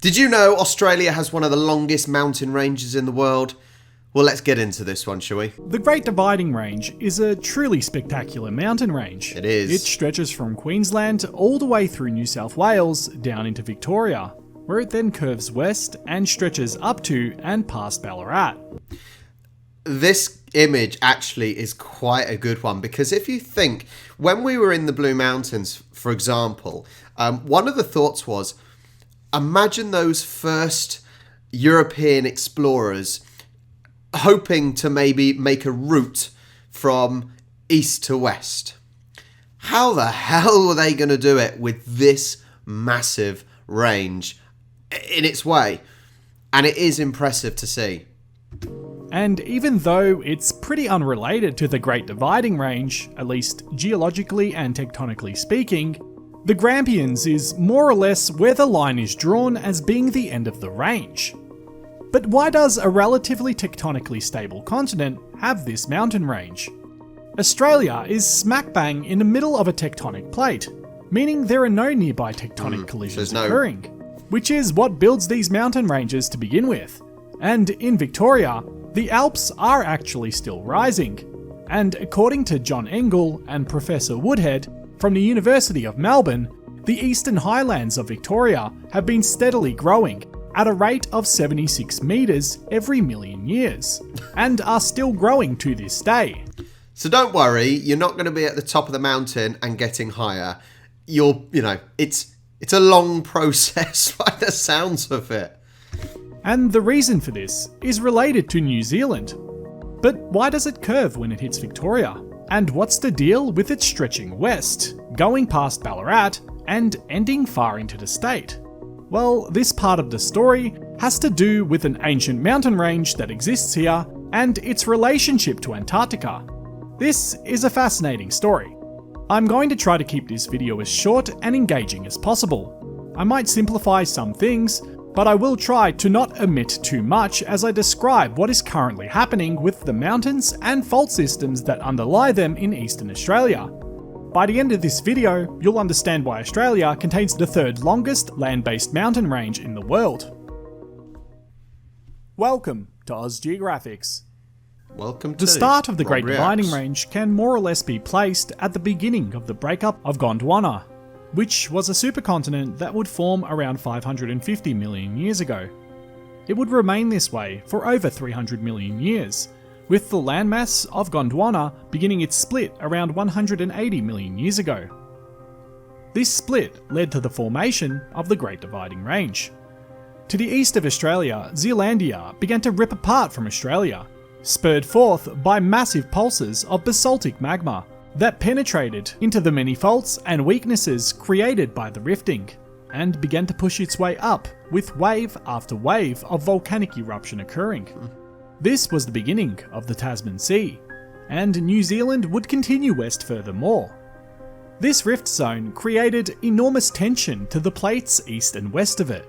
Did you know Australia has one of the longest mountain ranges in the world? Well, let's get into this one, shall we? The Great Dividing Range is a truly spectacular mountain range. It is. It stretches from Queensland all the way through New South Wales down into Victoria, where it then curves west and stretches up to and past Ballarat. This image actually is quite a good one, because if you think, when we were in the Blue Mountains, for example, one of the thoughts was, imagine those first European explorers hoping to maybe make a route from east to west. How the hell were they going to do it with this massive range in its way? And it is impressive to see. And even though it's pretty unrelated to the Great Dividing Range, at least geologically and tectonically speaking, the Grampians is more or less where the line is drawn as being the end of the range. But why does a relatively tectonically stable continent have this mountain range? Australia is smack bang in the middle of a tectonic plate, meaning there are no nearby tectonic collisions occurring, which is what builds these mountain ranges to begin with. And in Victoria, the Alps are actually still rising, and according to John Engel and Professor Woodhead from the University of Melbourne, the eastern highlands of Victoria have been steadily growing at a rate of 76 metres every million years, and are still growing to this day. So don't worry, you're not going to be at the top of the mountain and getting higher. It's a long process by the sounds of it. And the reason for this is related to New Zealand. But why does it curve when it hits Victoria? And what's the deal with it stretching west, going past Ballarat, and ending far into the state? Well, this part of the story has to do with an ancient mountain range that exists here and its relationship to Antarctica. This is a fascinating story. I'm going to try to keep this video as short and engaging as possible. I might simplify some things, but I will try to not omit too much as I describe what is currently happening with the mountains and fault systems that underlie them in eastern Australia. By the end of this video, you'll understand why Australia contains the third longest land-based mountain range in the world. Welcome to Oz Geographics. Welcome to the start of the Great Rob Dividing Reacts. Range can more or less be placed at the beginning of the breakup of Gondwana, which was a supercontinent that would form around 550 million years ago. It would remain this way for over 300 million years, with the landmass of Gondwana beginning its split around 180 million years ago. This split led to the formation of the Great Dividing Range. To the east of Australia, Zealandia began to rip apart from Australia, spurred forth by massive pulses of basaltic magma that penetrated into the many faults and weaknesses created by the rifting, and began to push its way up with wave after wave of volcanic eruption occurring. This was the beginning of the Tasman Sea, and New Zealand would continue west furthermore. This rift zone created enormous tension to the plates east and west of it.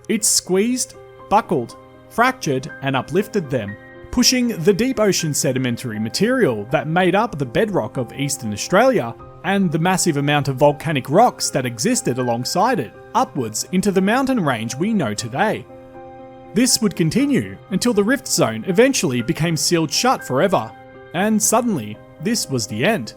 It squeezed, buckled, fractured and uplifted them, pushing the deep ocean sedimentary material that made up the bedrock of eastern Australia and the massive amount of volcanic rocks that existed alongside it upwards into the mountain range we know today. This would continue until the rift zone eventually became sealed shut forever, and suddenly this was the end.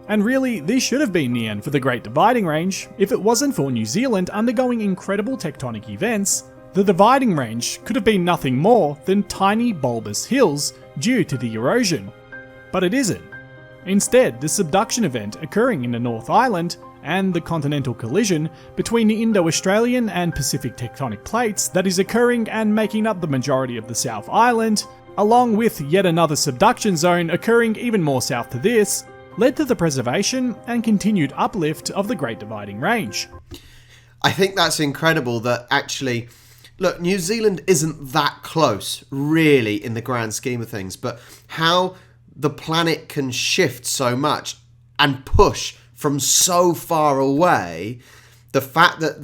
And really, this should have been the end for the Great Dividing Range if it wasn't for New Zealand undergoing incredible tectonic events. The dividing range could have been nothing more than tiny bulbous hills due to the erosion. But it isn't. Instead, the subduction event occurring in the North Island and the continental collision between the Indo-Australian and Pacific tectonic plates that is occurring and making up the majority of the South Island, along with yet another subduction zone occurring even more south to this, led to the preservation and continued uplift of the Great Dividing Range. I think that's incredible that actually, look, New Zealand isn't that close, really, in the grand scheme of things, but how the planet can shift so much and push from so far away, the fact that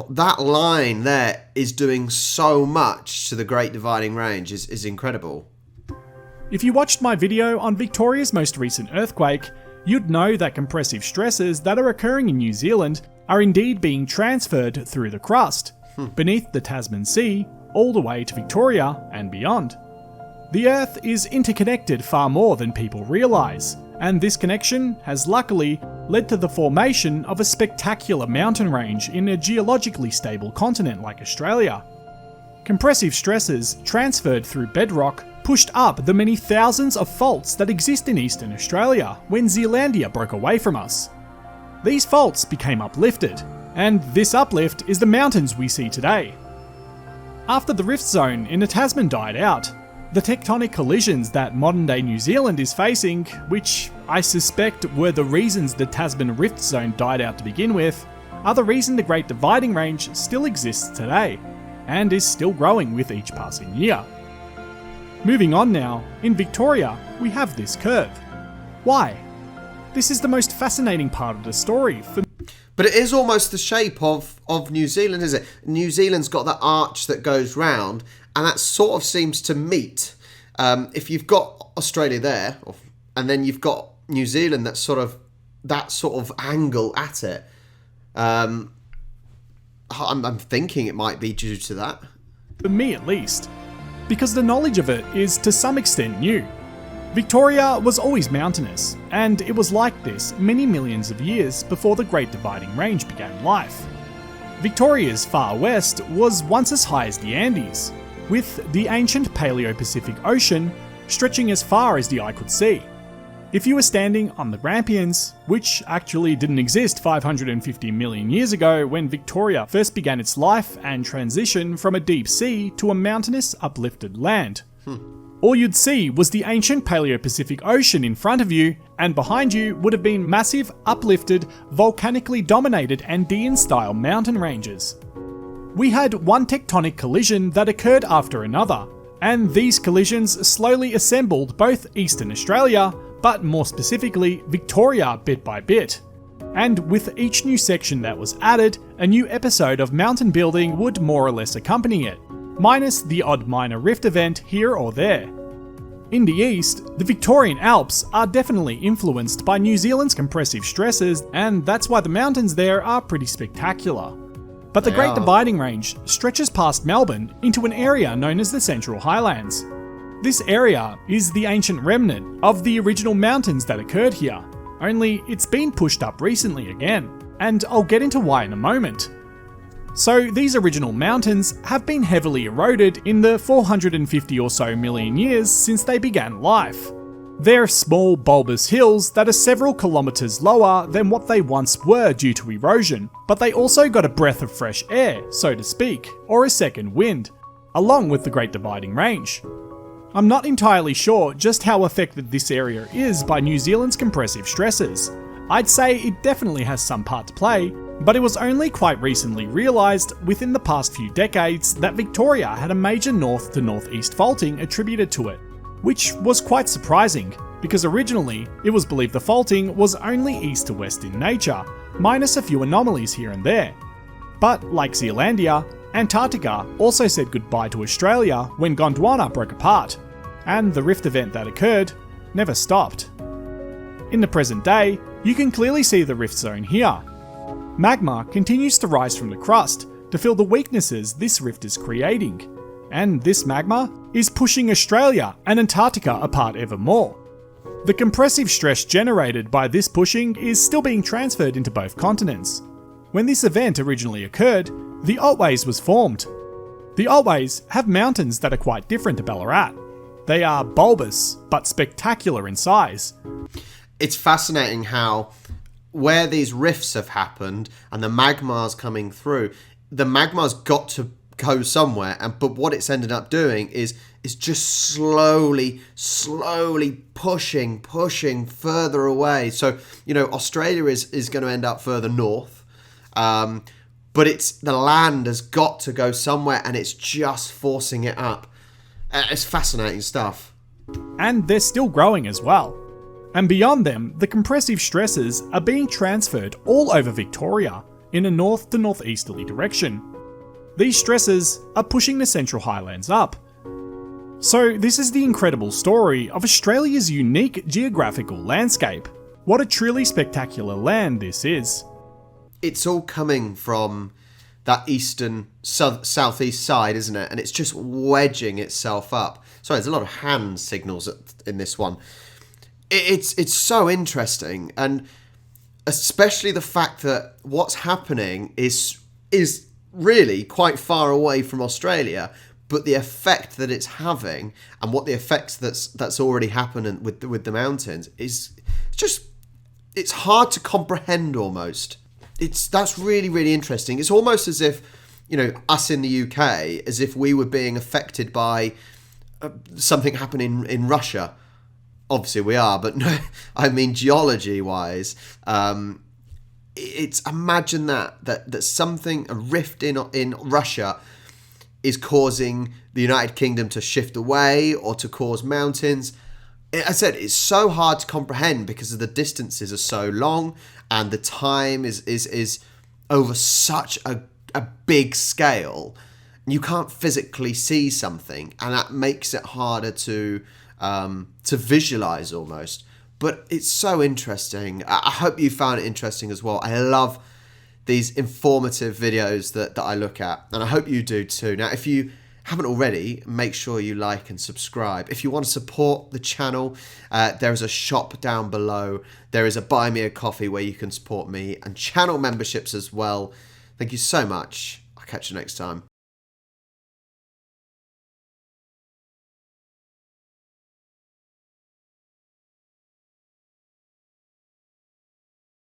that line there is doing so much to the Great Dividing Range is incredible. If you watched my video on Victoria's most recent earthquake, you'd know that compressive stresses that are occurring in New Zealand are indeed being transferred through the crust, beneath the Tasman Sea, all the way to Victoria and beyond. The Earth is interconnected far more than people realise, and this connection has luckily led to the formation of a spectacular mountain range in a geologically stable continent like Australia. Compressive stresses transferred through bedrock pushed up the many thousands of faults that exist in eastern Australia when Zealandia broke away from us. These faults became uplifted, and this uplift is the mountains we see today. After the rift zone in the Tasman died out, the tectonic collisions that modern-day New Zealand is facing, which I suspect were the reasons the Tasman rift zone died out to begin with, are the reason the Great Dividing Range still exists today, and is still growing with each passing year. Moving on now, in Victoria, we have this curve. Why? This is the most fascinating part of the story for. But it is almost the shape of New Zealand, is it? New Zealand's got that arch that goes round, and that sort of seems to meet. If you've got Australia there, and then you've got New Zealand, that sort of angle at it. I'm thinking it might be due to that. For me at least, because the knowledge of it is to some extent new. Victoria was always mountainous, and it was like this many millions of years before the Great Dividing Range began life. Victoria's far west was once as high as the Andes, with the ancient Paleo-Pacific Ocean stretching as far as the eye could see. If you were standing on the Grampians, which actually didn't exist 550 million years ago when Victoria first began its life and transition from a deep sea to a mountainous, uplifted land, all you'd see was the ancient Paleo-Pacific Ocean in front of you, and behind you would have been massive, uplifted, volcanically dominated Andean-style mountain ranges. We had one tectonic collision that occurred after another, and these collisions slowly assembled both Eastern Australia, but more specifically Victoria bit by bit. And with each new section that was added, a new episode of mountain building would more or less accompany it, minus the odd minor rift event here or there. In the east, the Victorian Alps are definitely influenced by New Zealand's compressive stresses, and that's why the mountains there are pretty spectacular. But the Great Dividing Range stretches past Melbourne into an area known as the Central Highlands. This area is the ancient remnant of the original mountains that occurred here, only it's been pushed up recently again, and I'll get into why in a moment. So these original mountains have been heavily eroded in the 450 or so million years since they began life. They're small bulbous hills that are several kilometres lower than what they once were due to erosion, but they also got a breath of fresh air, so to speak, or a second wind, along with the Great Dividing Range. I'm not entirely sure just how affected this area is by New Zealand's compressive stresses. I'd say it definitely has some part to play, but it was only quite recently realised within the past few decades that Victoria had a major north to northeast faulting attributed to it, which was quite surprising, because originally it was believed the faulting was only east to west in nature, minus a few anomalies here and there. But like Zealandia, Antarctica also said goodbye to Australia when Gondwana broke apart, and the rift event that occurred never stopped. In the present day, you can clearly see the rift zone here. Magma continues to rise from the crust to fill the weaknesses this rift is creating, and this magma is pushing Australia and Antarctica apart ever more. The compressive stress generated by this pushing is still being transferred into both continents. When this event originally occurred, the Otways was formed. The Otways have mountains that are quite different to Ballarat. They are bulbous, but spectacular in size. It's fascinating how where these rifts have happened and the magma's coming through, the magma's got to go somewhere, but what it's ended up doing is just slowly pushing further away. So, Australia is going to end up further north, but it's the land has got to go somewhere, and it's just forcing it up. It's fascinating stuff. And they're still growing as well. And beyond them, the compressive stresses are being transferred all over Victoria in a north to northeasterly direction. These stresses are pushing the Central Highlands up. So this is the incredible story of Australia's unique geographical landscape. What a truly spectacular land this is. It's all coming from that eastern southeast side, isn't it? And it's just wedging itself up. Sorry, there's a lot of hand signals in this one. It's so interesting, and especially the fact that what's happening is really quite far away from Australia, but the effect that it's having and what the effects that's already happened with the mountains is just, it's hard to comprehend almost. That's really, really interesting. It's almost as if, us in the UK, as if we were being affected by something happening in Russia. Obviously we are, but no, I mean geology wise, it's imagine that something, a rift in Russia, is causing the United Kingdom to shift away or to cause mountains. I said it's so hard to comprehend because the distances are so long and the time is over such a big scale. You can't physically see something, and that makes it harder to visualize almost. But it's so interesting. I hope you found it interesting as well. I love these informative videos that I look at, and I hope you do too. Now, if you haven't already, make sure you like and subscribe. If you want to support the channel, there is a shop down below. There is a Buy Me a Coffee where you can support me, and channel memberships as well. Thank you so much. I'll catch you next time.